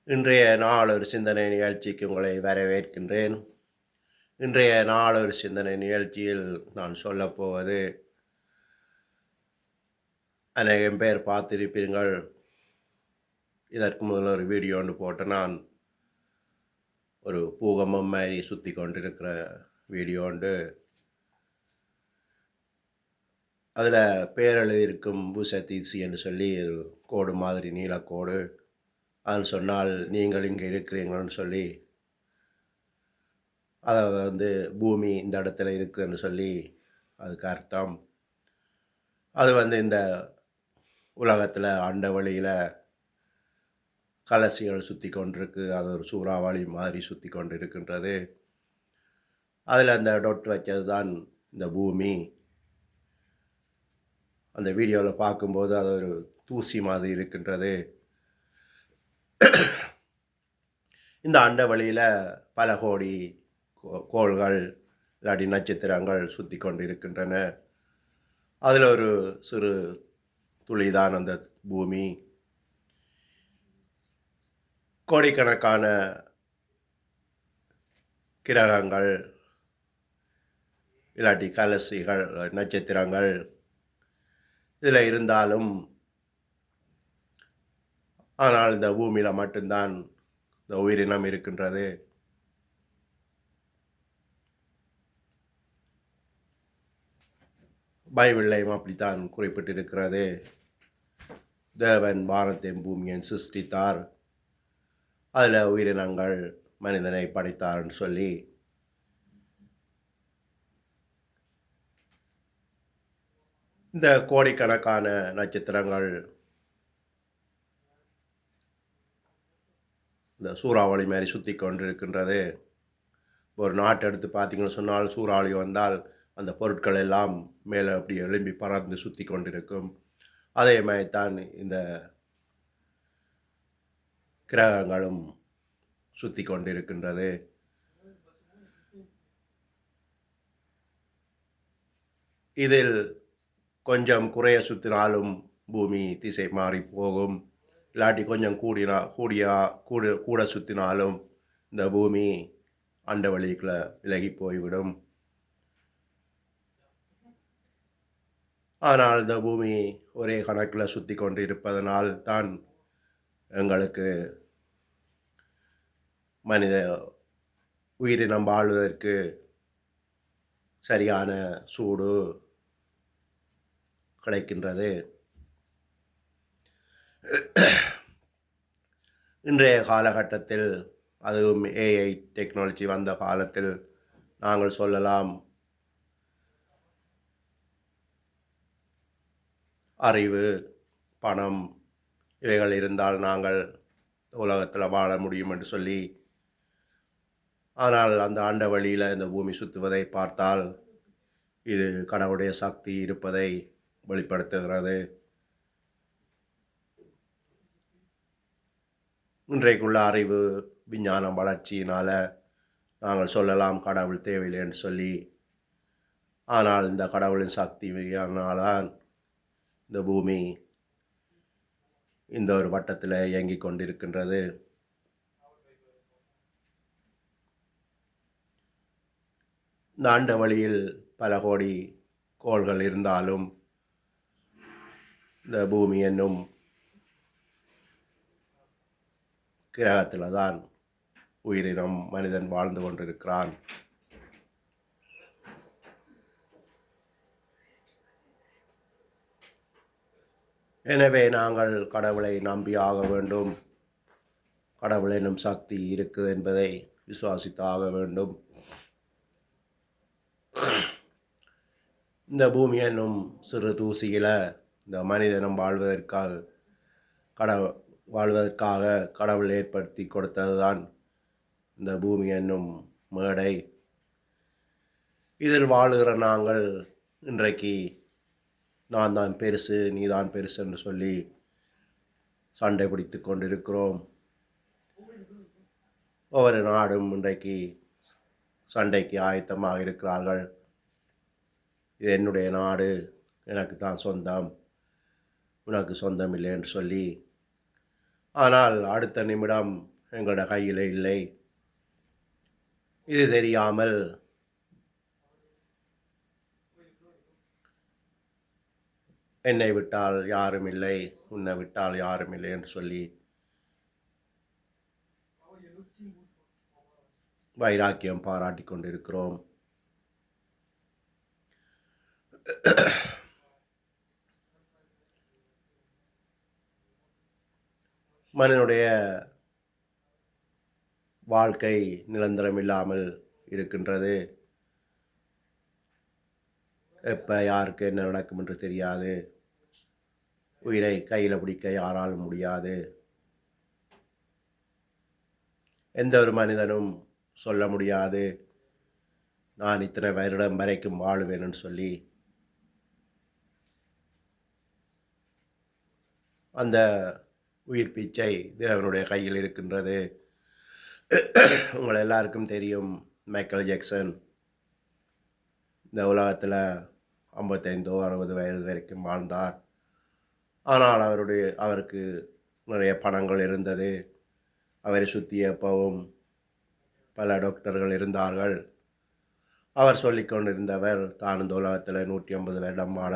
இன்றைய நாளொரு சிந்தனை நிகழ்ச்சிக்கு உங்களை வரவேற்கின்றேன். இன்றைய நாளொரு சிந்தனை நிகழ்ச்சியில் நான் சொல்லப்போவது, அநேகம் பேர் பார்த்திருப்பீர்கள். இதற்கு முதல் ஒரு வீடியோ ஒன்று போட்டு நான் ஒரு பூகம்பம் மாதிரி சுற்றி கொண்டிருக்கிற வீடியோ உண்டு. அதில் பேர் எழுதியிருக்கும் பூசத்தீசி என்று சொல்லி ஒரு கோடு மாதிரி நீலக்கோடு. அதில் சொன்னால் நீங்கள் இங்கே இருக்கிறீங்கன்னு சொல்லி, அதை பூமி இந்த இடத்துல இருக்குதுன்னு சொல்லி அதுக்கு அர்த்தம். அது இந்த உலகத்தில் அண்ட வழியில் கலசிகள் சுற்றி கொண்டிருக்கு. அது ஒரு சூறாவளி மாதிரி சுற்றி கொண்டு இருக்கின்றது. அதில் அந்த டொட் வைக்கிறது தான் இந்த பூமி. அந்த வீடியோவில் பார்க்கும்போது அது ஒரு தூசி மாதிரி இருக்கின்றது. இந்த அண்ட வழியில் பல கோடி கோள்கள் இல்லாட்டி நட்சத்திரங்கள் சுற்றி கொண்டு இருக்கின்றன. அதில் ஒரு சிறு துளிதான் அந்த பூமி. கோடிக்கணக்கான கிரகங்கள் இல்லாட்டி கலசிகள் நட்சத்திரங்கள் இதில் இருந்தாலும், ஆனால் இந்த பூமியில் மட்டும்தான் இந்த உயிரினம் இருக்கின்றது. பைபிளையும் அப்படித்தான் குறிப்பிட்டிருக்கிறது. தேவன் வானத்தையும் பூமியையும் சிருஷ்டித்தார், அதில் உயிரினங்கள் மனிதனை படைத்தார்னு சொல்லி. இந்த கோடிக்கணக்கான நட்சத்திரங்கள் இந்த சூறாவளி மாதிரி சுற்றி கொண்டிருக்கின்றது. ஒரு நாட்டை எடுத்து பார்த்தீங்கன்னு சொன்னால், சூறாவளி வந்தால் அந்த பொருட்கள் எல்லாம் மேலே அப்படி எழும்பி பறந்து சுற்றி கொண்டிருக்கும். அதே மாதிரி தான் இந்த கிரகங்களும் சுற்றி கொண்டிருக்கின்றது. இதில் கொஞ்சம் குறைய சுற்றினாலும் பூமி திசை மாறி போகும். இல்லாட்டி கொஞ்சம் கூட சுற்றினாலும் இந்த பூமி அண்ட வழிக்குள்ள விலகி போய்விடும். ஆனால் இந்த பூமி ஒரே கணக்கில் சுற்றி கொண்டு இருப்பதனால் தான் எங்களுக்கு மனித உயிரினம் வாழ்வதற்கு சரியான சூடு கிடைக்கின்றது. இன்றைய காலகட்டத்தில், அதுவும் ஏஐ டெக்னாலஜி வந்த காலத்தில் நாங்கள் சொல்லலாம், அறிவு, பணம் இவைகள் இருந்தால் நாங்கள் உலகத்தில் வாழ முடியும் என்று சொல்லி. ஆனால் அந்த ஆண்ட வழியில் இந்த பூமி சுற்றுவதை பார்த்தால் இது கடவுளுடைய சக்தி இருப்பதை வெளிப்படுத்துகிறது. இன்றைக்குள்ள அறிவு விஞ்ஞானம் வளர்ச்சியினால் நாங்கள் சொல்லலாம் கடவுள் தேவையில்லை என்று சொல்லி. ஆனால் இந்த கடவுளின் சக்தியால்தான் இந்த பூமி இந்த ஒரு வட்டத்தில் இயங்கிக் கொண்டிருக்கின்றது. இந்த அண்ட வழியில் பல கோடி கோள்கள் இருந்தாலும், இந்த பூமி என்னும் கிரகத்தில் தான் உயிரினம் மனிதன் வாழ்ந்து கொண்டிருக்கிறான். எனவே நாங்கள் கடவுளை நம்பி ஆக வேண்டும். கடவுள் என்னும் சக்தி இருக்குது என்பதை விசுவாசித்தாக வேண்டும். இந்த பூமி என்னும் சிறு தூசியில் இந்த மனிதனும் வாழ்வதற்காக கடவுள் ஏற்படுத்தி கொடுத்தது தான் இந்த பூமி என்னும் மேடை. இதில் வாழுகிற நாங்கள் இன்றைக்கு நான் தான் பெருசு, நீ தான் பெருசு என்று சொல்லி சண்டை பிடித்து கொண்டிருக்கிறோம். ஒவ்வொரு நாடும் இன்றைக்கு சண்டைக்கு ஆயத்தமாக இருக்கிறார்கள். இது என்னுடைய நாடு, எனக்கு தான் சொந்தம், உனக்கு சொந்தம் இல்லை என்று சொல்லி. ஆனால் அடுத்த நிமிடம் எங்களோட கையில் இல்லை. இது தெரியாமல் என்னை விட்டால் யாரும் இல்லை, உன்னை விட்டால் யாரும் இல்லை என்று சொல்லி வைராக்கியம் பாராட்டி கொண்டிருக்கிறோம். மனிதனுடைய வாழ்க்கை நிரந்தரம் இல்லாமல் இருக்கின்றது. எப்போ யாருக்கு என்ன நடக்கும் என்று தெரியாது. உயிரை கையில் பிடிக்க யாராலும் முடியாது. எந்த ஒரு மனிதனும் சொல்ல முடியாது நான் இத்தனை வருடம் வரைக்கும் வாழுவேன்னு சொல்லி. அந்த உயிர் பிச்சை தேவனுடைய கையில் இருக்கின்றது. உங்கள் எல்லாருக்கும் தெரியும், மைக்கேல் ஜாக்சன் இந்த உலகத்தில் 55-60 வயது வரைக்கும் வாழ்ந்தார். ஆனால் அவருக்கு நிறைய பணங்கள் இருந்தது. அவரை சுற்றி எப்பவும் பல டாக்டர்கள் இருந்தார்கள். அவர் சொல்லி கொண்டிருந்தவர் தான் இந்த உலகத்தில் 150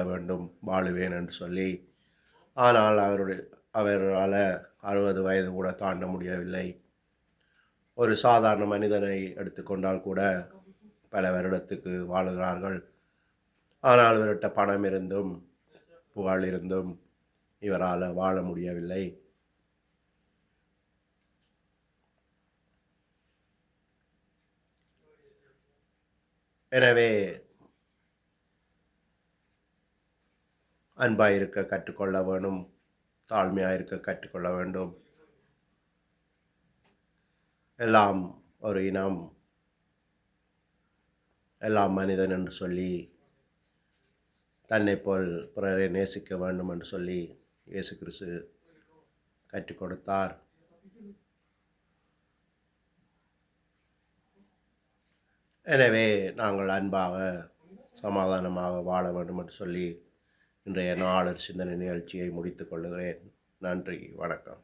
வருடம் வாழுவேன் என்று சொல்லி. ஆனால் அவரால் 60 வயது கூட தாண்ட முடியவில்லை. ஒரு சாதாரண மனிதனை எடுத்துக்கொண்டால் கூட பல வருடத்துக்கு வாழுகிறார்கள். ஆனால் இவர்கிட்ட பணம் இருந்தும் புகழ் இருந்தும் இவரால் வாழ முடியவில்லை. எனவே அன்பாக இருக்க கற்றுக்கொள்ள வேண்டும், தாழ்மையாக இருக்க கற்றுக்கொள்ள வேண்டும். எல்லாம் ஒரு இனம், எல்லாம் மனிதன் என்று சொல்லி தன்னை போல் பிறரை நேசிக்க வேண்டும் என்று சொல்லி இயேசு கிறிஸ்து கற்றுக் கொடுத்தார். எனவே நாங்கள் அன்பாக சமாதானமாக வாழ வேண்டும் என்று சொல்லி இன்றைய நாளர் சிந்தனை நிகழ்ச்சியை முடித்துக் கொள்கிறேன். நன்றி, வணக்கம்.